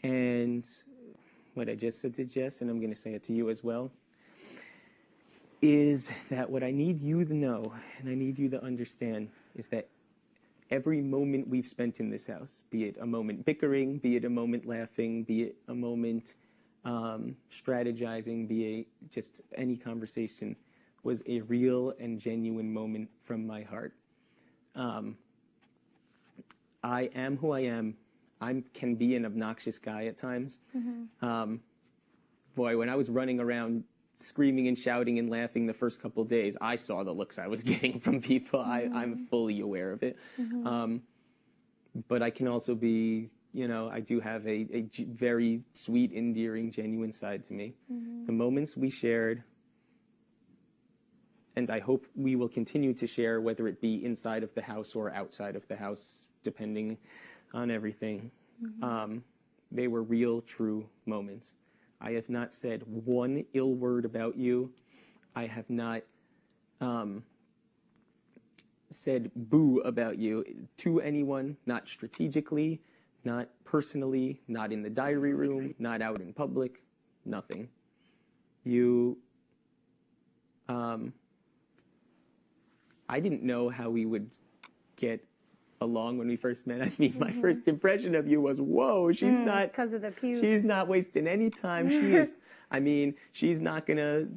And what I just said to Jess, and I'm going to say it to you as well, is that what I need you to know, and I need you to understand, is that every moment we've spent in this house, be it a moment bickering, be it a moment laughing, be it a moment strategizing, be it just any conversation, was a real and genuine moment from my heart. I am who I am. I can be an obnoxious guy at times. Boy, when I was running around screaming and shouting and laughing the first couple of days, I saw the looks I was getting from people. I'm fully aware of it. But I can also be, you know, I do have a very sweet, endearing, genuine side to me. The moments we shared, and I hope we will continue to share, whether it be inside of the house or outside of the house, depending on everything. They were real, true moments. I have not said one ill word about you. I have not said boo about you to anyone, not strategically, not personally, not in the diary room, not out in public, nothing. You, I didn't know how we would get along when we first met. I mean, my first impression of you was, whoa, she's not, because of the pubes. She's not wasting any time. She is, I mean, she's not gonna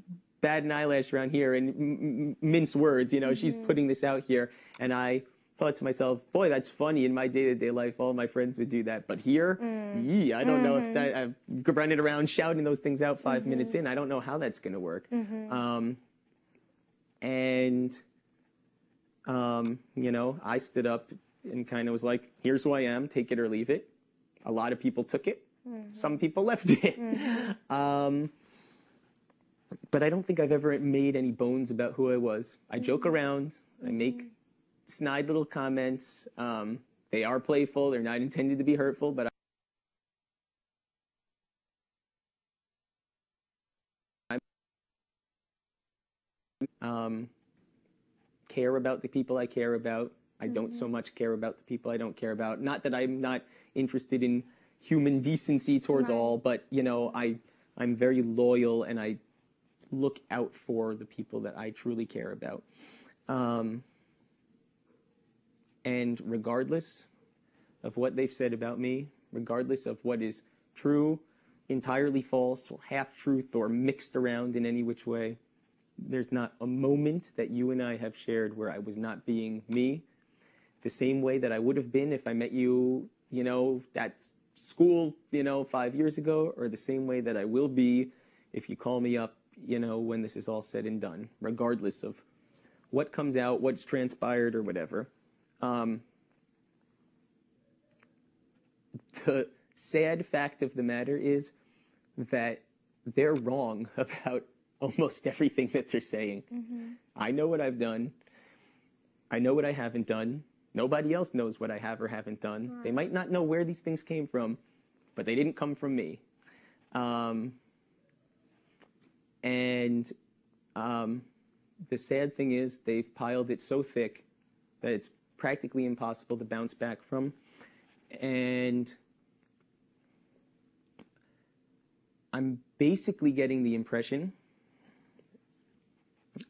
bat an eyelash around here and mince words, you know, she's putting this out here. And I thought to myself, boy, that's funny. In my day-to-day life, all my friends would do that. But here, I don't know if that, I'm running around shouting those things out 5 minutes in. I don't know how that's gonna work. You know, I stood up and kind of was like, here's who I am, take it or leave it. A lot of people took it. Some people left it. But I don't think I've ever made any bones about who I was. I joke around. I make snide little comments. They are playful. They're not intended to be hurtful, but I care about the people I care about. I don't so much care about the people I don't care about. Not that I'm not interested in human decency towards all, but, you know, I'm very loyal and I look out for the people that I truly care about. And regardless of what they've said about me, regardless of what is true, entirely false, or half-truth, or mixed around in any which way, there's not a moment that you and I have shared where I was not being me, the same way that I would have been if I met you, you know, at school, you know, 5 years ago, or the same way that I will be if you call me up, you know, when this is all said and done, regardless of what comes out, what's transpired, or whatever. The sad fact of the matter is that they're wrong about almost everything that they're saying. I know what I've done. I know what I haven't done. Nobody else knows what I have or haven't done. They might not know where these things came from, but they didn't come from me. The sad thing is they've piled it so thick that it's practically impossible to bounce back from. And I'm basically getting the impression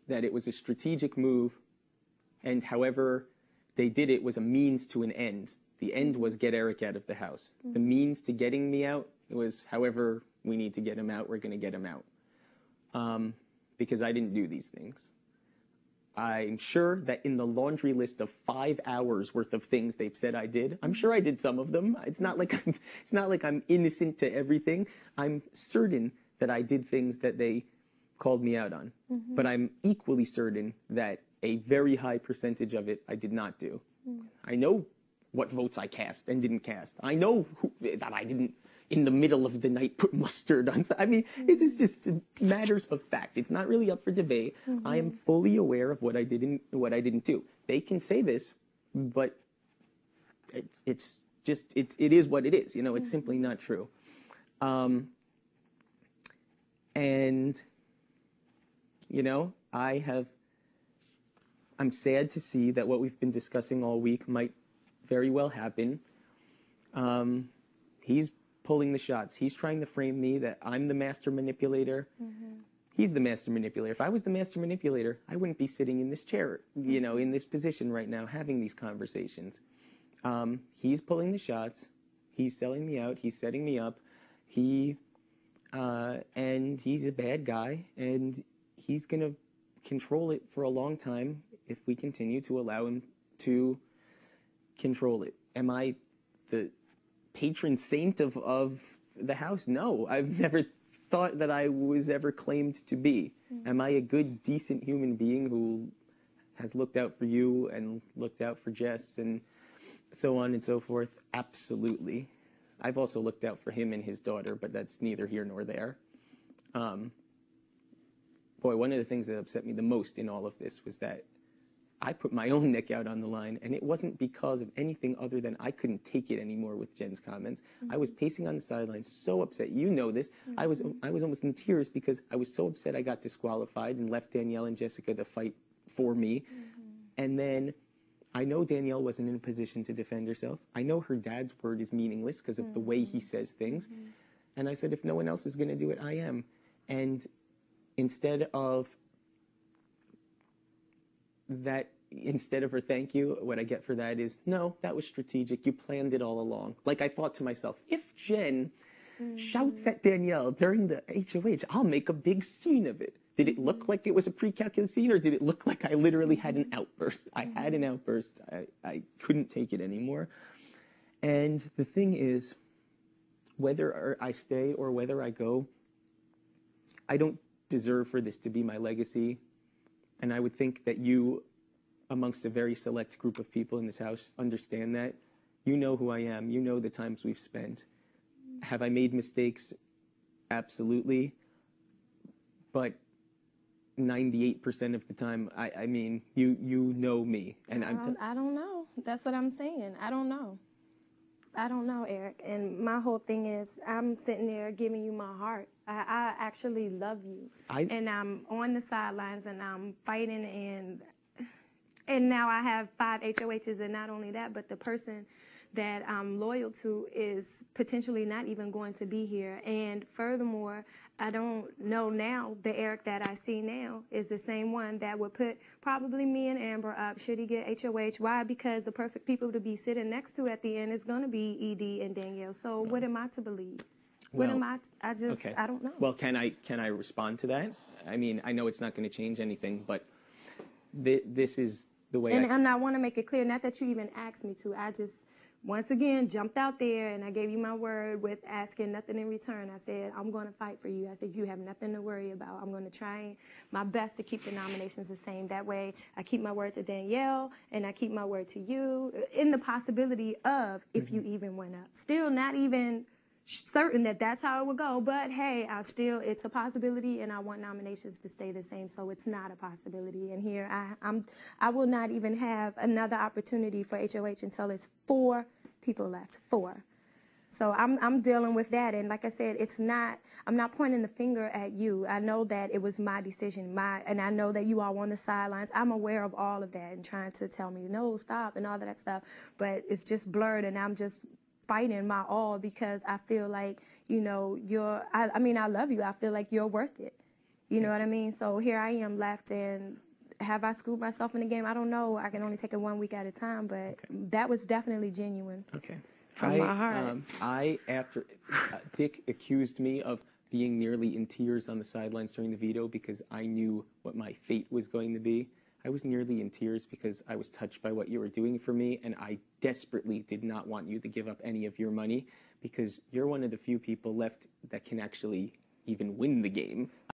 that it was a strategic move, and however they did it was a means to an end. The end was get Eric out of the house. The means to getting me out was however we need to get him out, we're going to get him out. Because I didn't do these things. I'm sure that in the laundry list of 5 hours worth of things they've said I did, I'm sure I did some of them. It's not like I'm innocent to everything. I'm certain that I did things that they called me out on. But I'm equally certain that a very high percentage of it I did not do. I know what votes I cast and didn't cast. I know that I didn't, in the middle of the night, put mustard on. I mean, this is just matters of fact. It's not really up for debate. I am fully aware of what I did and what I didn't do. They can say this, but it is what it is. You know, it's simply not true. And, you know, I'm sad to see that what we've been discussing all week might very well happen. He's pulling the shots. He's trying to frame me that I'm the master manipulator. He's the master manipulator. If I was the master manipulator, I wouldn't be sitting in this chair, you know, in this position right now, having these conversations. He's pulling the shots. He's selling me out. He's setting me up. And he's a bad guy, and he's going to control it for a long time if we continue to allow him to control it. Am I the patron saint of the house? No, I've never thought that I was ever claimed to be. Am I a good, decent human being who has looked out for you and looked out for Jess and so on and so forth? Absolutely. I've also looked out for him and his daughter, but that's neither here nor there. Boy, one of the things that upset me the most in all of this was that I put my own neck out on the line, and it wasn't because of anything other than I couldn't take it anymore with Jen's comments. I was pacing on the sidelines, so upset. You know this. I was almost in tears because I was so upset I got disqualified and left Danielle and Jessica to fight for me. And then I know Danielle wasn't in a position to defend herself. I know her dad's word is meaningless because of the way he says things. And I said, if no one else is going to do it, I am. And instead of her thank you, what I get for that is, no, that was strategic. You planned it all along. Like, I thought to myself, if Jen shouts at Danielle during the HOH, I'll make a big scene of it. Did it look like it was a pre-calculated scene, or did it look like I literally had an outburst? I had an outburst. I couldn't take it anymore. And the thing is, whether I stay or whether I go, I don't deserve for this to be my legacy. And I would think that you, amongst a very select group of people in this house, understand that. You know who I am. You know the times we've spent. Have I made mistakes? Absolutely. But 98% of the time, I mean, you know me. And I don't know. That's what I'm saying. I don't know. I don't know, Eric. And my whole thing is, I'm sitting there giving you my heart. I actually love you. And I'm on the sidelines, and I'm fighting, and now I have 5 HOHs, and not only that, but the person that I'm loyal to is potentially not even going to be here. And furthermore, I don't know now, the Eric that I see now is the same one that would put probably me and Amber up should he get HOH. Why? Because the perfect people to be sitting next to at the end is going to be ED and Danielle. So what am I to believe? What am I? I don't know. Well, can I respond to that? I mean, I know it's not going to change anything, but this is the way. And I want to make it clear, not that you even asked me to. I just, once again, jumped out there, and I gave you my word with asking nothing in return. I said, I'm going to fight for you. I said, you have nothing to worry about. I'm going to try my best to keep the nominations the same. That way, I keep my word to Danielle, and I keep my word to you, in the possibility of, if you even went up. Still not even certain that that's how it would go, but hey, it's a possibility, and I want nominations to stay the same, so it's not a possibility. And here I will not even have another opportunity for HOH until it's 4 people left. 4. So I'm dealing with that, and like I said, I'm not pointing the finger at you. I know that it was my decision, and I know that you all on the sidelines. I'm aware of all of that and trying to tell me no, stop, and all of that stuff, but it's just blurred, and I'm just fighting my all because I feel like, you know, I mean, I love you. I feel like you're worth it. You know what I mean? So here I am left, and have I screwed myself in the game? I don't know. I can only take it 1 week at a time, but that was definitely genuine. Okay. From my heart. After Dick accused me of being nearly in tears on the sidelines during the veto because I knew what my fate was going to be. I was nearly in tears because I was touched by what you were doing for me, and I desperately did not want you to give up any of your money because you're one of the few people left that can actually even win the game.